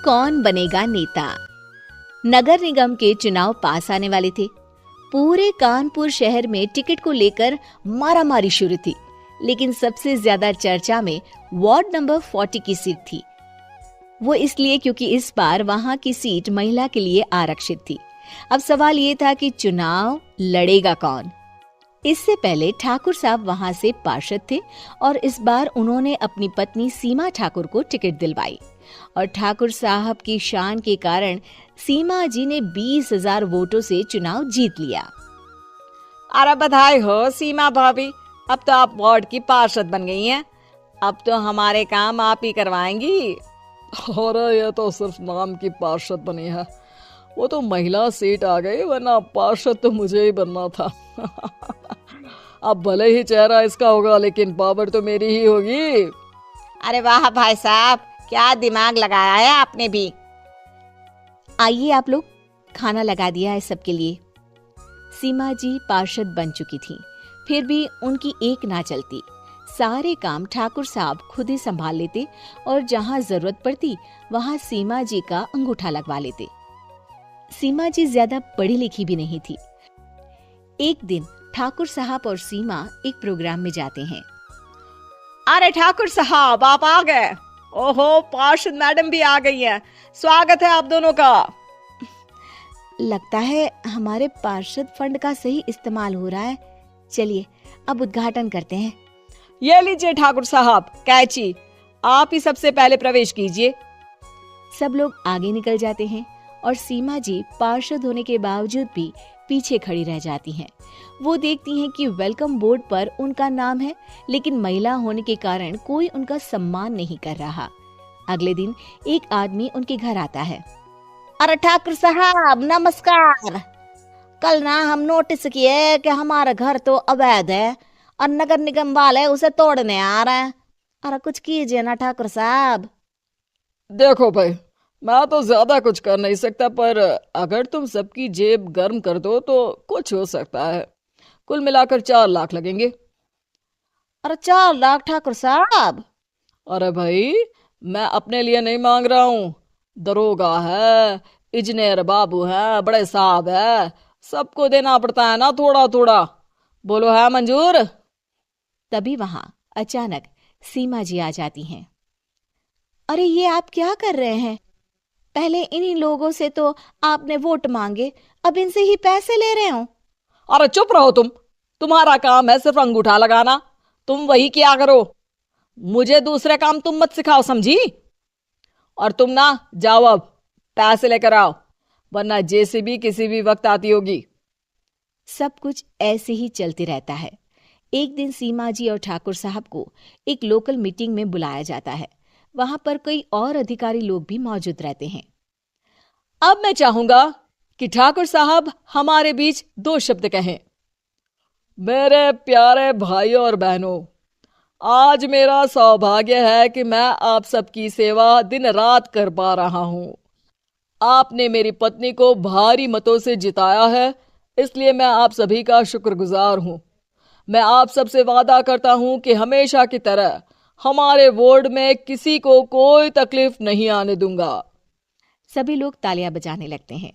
कौन बनेगा नेता। नगर निगम के चुनाव पास आने वाले थे। पूरे कानपुर शहर में टिकट को लेकर मारामारी शुरू थी, लेकिन सबसे ज्यादा चर्चा में वार्ड नंबर 40 की सीट थी। वो इसलिए क्योंकि इस बार वहां की सीट महिला के लिए आरक्षित थी। अब सवाल ये था कि चुनाव लड़ेगा कौन। इससे पहले ठाकुर साहब वहां से पार्षद थे और इस बार उन्होंने अपनी पत्नी सीमा ठाकुर को टिकट दिलवाई और ठाकुर साहब की शान के कारण सीमा जी ने 20,000 वोटों से चुनाव जीत लिया। अरे बधाई हो सीमा भाभी, अब तो आप वार्ड की पार्षद बन गई हैं। अब तो हमारे काम आप ही करवाएंगी। अरे ये तो सिर्फ नाम की पार्षद बनी है, वो तो महिला सीट आ गई, वरना पार्षद तो मुझे ही बनना था। अब भले ही चेहरा इसका होगा, लेकिन पावर तो मेरी ही होगी। अरे वाह भाई साहब, क्या दिमाग लगाया है आपने भी। आइए आप लोग, खाना लगा दिया है सबके लिए। सीमा जी पार्षद बन चुकी थी, फिर भी उनकी एक ना चलती। सारे काम ठाकुर साहब खुद ही संभाल लेते और जहां जरूरत पड़ती वहां सीमा जी का अंगूठा लगवा लेते। सीमा जी ज्यादा पढ़ी लिखी भी नहीं थी। एक दिन ठाकुर साहब और सीमा एक प्रोग्राम में जाते हैं। अरे ठाकुर साहब, आप आ गए। ओहो, पार्षद मैडम भी आ गई हैं। स्वागत है आप दोनों का। लगता है हमारे पार्षद फंड का सही इस्तेमाल हो रहा है। चलिए अब उद्घाटन करते हैं। ये लीजिए ठाकुर साहब कैची, आप ही सबसे पहले प्रवेश कीजिए। सब लोग आगे निकल जाते हैं और सीमा जी पार्षद होने के बावजूद भी पीछे खड़ी रह जाती हैं। वो देखती हैं कि वेलकम बोर्ड पर उनका नाम है, लेकिन महिला होने के कारण कोई उनका सम्मान नहीं कर रहा। अगले दिन एक आदमी उनके घर आता है। अरे ठाकुर साहब नमस्कार। कल ना हम नोटिस किए कि हमारा घर तो अवैध है और नगर निगम वाले उसे तोड़ने आ रहे हैं। अरे कुछ कीजिए ना ठाकुर साहब। देखो भाई, मैं तो ज्यादा कुछ कर नहीं सकता, पर अगर तुम सबकी जेब गर्म कर दो तो कुछ हो सकता है। कुल मिलाकर 4 लाख लगेंगे। अरे 4 लाख ठाकुर साहब? अरे भाई, मैं अपने लिए नहीं मांग रहा हूँ। दरोगा है, इंजीनियर बाबू है, बड़े साहब है, सबको देना पड़ता है ना थोड़ा थोड़ा। बोलो है मंजूर? तभी वहां अचानक सीमा जी आ जाती हैं। अरे ये आप क्या कर रहे हैं? पहले इन्हीं लोगों से तो आपने वोट मांगे, अब इनसे ही पैसे ले रहे हो। अरे चुप रहो तुम। तुम्हारा काम है सिर्फ अंगूठा लगाना, तुम वही किया करो। मुझे दूसरे काम तुम मत सिखाओ, समझी? और तुम ना जाओ, अब पैसे लेकर आओ, वरना जेसीबी किसी भी वक्त आती होगी। सब कुछ ऐसे ही चलते रहता है। एक दिन सीमा जी और ठाकुर साहब को एक लोकल मीटिंग में बुलाया जाता है। वहां पर कई और अधिकारी लोग भी मौजूद रहते हैं। अब मैं चाहूंगा कि ठाकुर साहब हमारे बीच 2 शब्द कहें। मेरे प्यारे भाइयों और बहनों, आज मेरा सौभाग्य है कि मैं आप सबकी सेवा दिन रात कर पा रहा हूं। आपने मेरी पत्नी को भारी मतों से जिताया है, इसलिए मैं आप सभी का शुक्रगुजार हूं। मैं आप सबसे वादा करता हूं कि हमेशा की तरह हमारे वार्ड में किसी को कोई तकलीफ नहीं आने दूंगा। सभी लोग तालियां बजाने लगते हैं।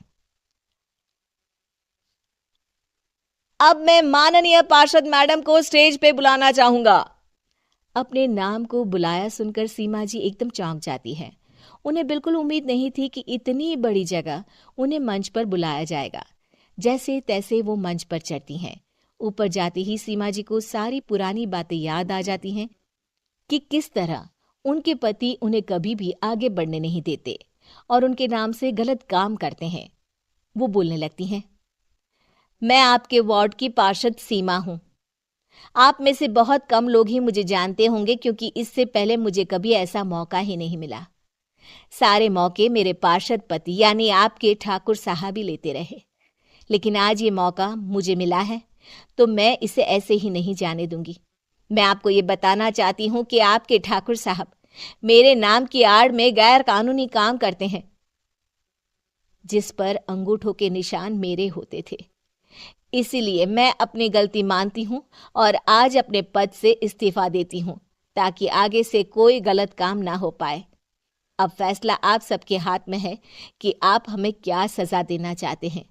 अब मैं माननीय पार्षद मैडम को स्टेज पे बुलाना चाहूंगा। अपने नाम को बुलाया सुनकर सीमा जी एकदम चौंक जाती है। उन्हें बिल्कुल उम्मीद नहीं थी कि इतनी बड़ी जगह उन्हें मंच पर बुलाया जाएगा। जैसे तैसे वो मंच पर चढ़ती हैं। ऊपर जाते ही सीमा जी को सारी पुरानी बातें याद आ जाती हैं कि किस तरह उनके पति उन्हें कभी भी आगे बढ़ने नहीं देते और उनके नाम से गलत काम करते हैं। वो बोलने लगती हैं। मैं आपके वार्ड की पार्षद सीमा हूं। आप में से बहुत कम लोग ही मुझे जानते होंगे, क्योंकि इससे पहले मुझे कभी ऐसा मौका ही नहीं मिला। सारे मौके मेरे पार्षद पति यानी आपके ठाकुर साहब ही लेते रहे, लेकिन आज ये मौका मुझे मिला है तो मैं इसे ऐसे ही नहीं जाने दूंगी। मैं आपको ये बताना चाहती हूँ कि आपके ठाकुर साहब मेरे नाम की आड़ में गैर कानूनी काम करते हैं, जिस पर अंगूठों के निशान मेरे होते थे। इसीलिए मैं अपनी गलती मानती हूँ और आज अपने पद से इस्तीफा देती हूँ, ताकि आगे से कोई गलत काम ना हो पाए। अब फैसला आप सबके हाथ में है कि आप हमें क्या सजा देना चाहते हैं।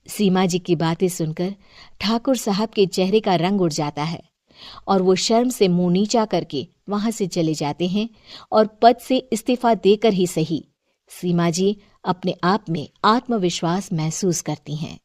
सीमा जी की बातें सुनकर ठाकुर साहब के चेहरे का रंग उड़ जाता है और वो शर्म से मुंह नीचा करके वहां से चले जाते हैं और पद से इस्तीफा देकर ही सही सीमा जी अपने आप में आत्मविश्वास महसूस करती हैं।